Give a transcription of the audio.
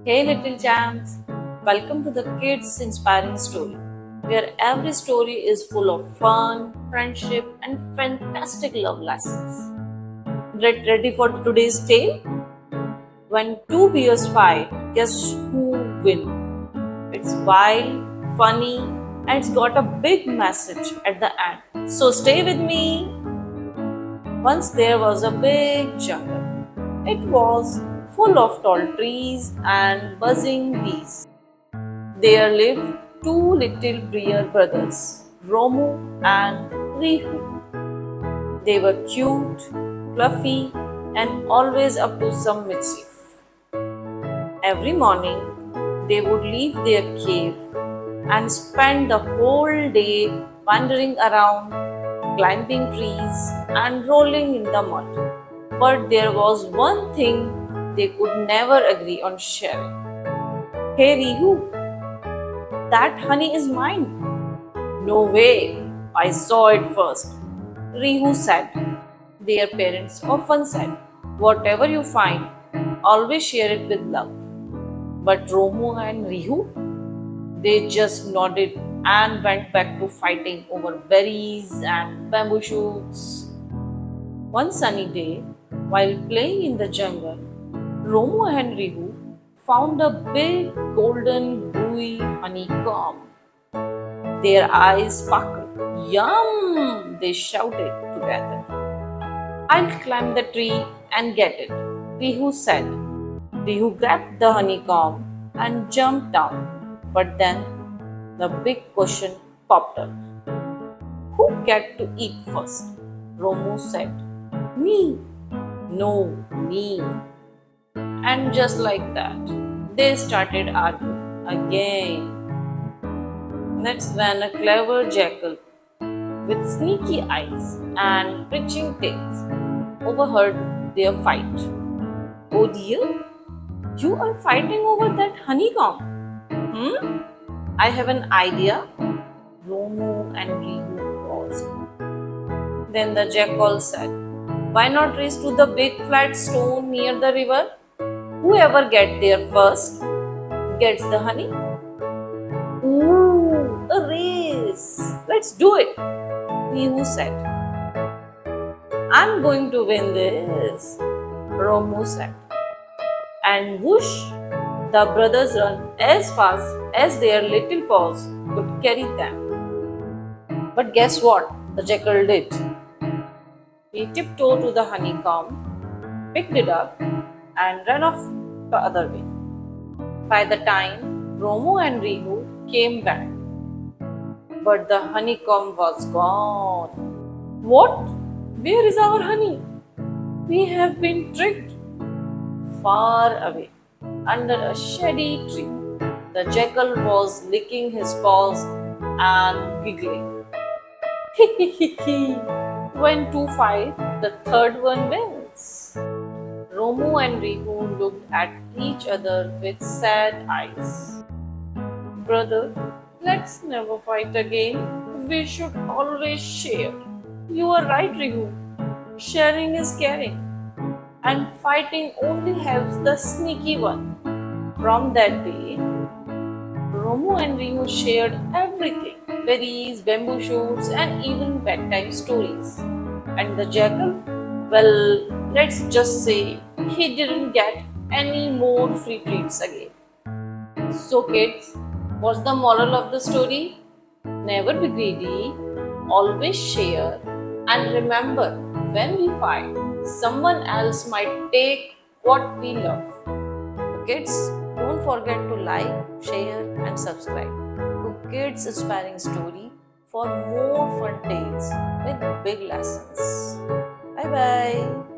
Hey little champs, welcome to the Kids Inspiring Story, where every story is full of fun, friendship, and fantastic love lessons. Get ready for today's tale? When two bears fight, guess who wins? It's wild, funny, and it's got a big message at the end. So stay with me. Once there was a big jungle. It was full of tall trees and buzzing bees. There lived two little bear brothers, Romu and Rihu. They were cute, fluffy, and always up to some mischief. Every morning, they would leave their cave and spend the whole day wandering around, climbing trees, and rolling in the mud. But there was one thing they could never agree on sharing. Hey Rihu, that honey is mine. No way, I saw it first. Rihu said. Their parents often said, whatever you find, always share it with love. But Romu and Rihu, they just nodded and went back to fighting over berries and bamboo shoots. One sunny day, while playing in the jungle, Romu and Rihu found a big golden gooey honeycomb. Their eyes sparkled. Yum! They shouted together. I'll climb the tree and get it, Rihu said. Rihu grabbed the honeycomb and jumped down. But then the big question popped up. Who get to eat first? Romu said. Me. No, me. And just like that, they started arguing again. That's when a clever jackal with sneaky eyes and twitching tails overheard their fight. Oh dear, you are fighting over that honeycomb. Hmm? I have an idea. Romu and Rihu paused. Then the jackal said, why not race to the big flat stone near the river? Whoever gets there first gets the honey. Ooh, a race. Let's do it, Rihu said. I'm going to win this, Romu said. And whoosh, the brothers ran as fast as their little paws could carry them. But guess what the jackal did? He tiptoed to the honeycomb, picked it up, and ran off the other way. By the time Romu and Rihu came back, but the honeycomb was gone. What? Where is our honey? We have been tricked. Far away, under a shady tree, the jackal was licking his paws and giggling. When two fight, the third one wins. Romu and Rihu looked at each other with sad eyes. Brother, let's never fight again. We should always share. You are right, Rihu. Sharing is caring. And fighting only helps the sneaky one. From that day, Romu and Rihu shared everything berries, bamboo shoots, and even bedtime stories. And the jackal, well, let's just say he didn't get any more free treats again. So, kids, what's the moral of the story? Never be greedy, always share, and remember when we fight, someone else might take what we love. So kids, don't forget to like, share, and subscribe to Kids Inspiring Story for more fun tales with big lessons. Bye bye.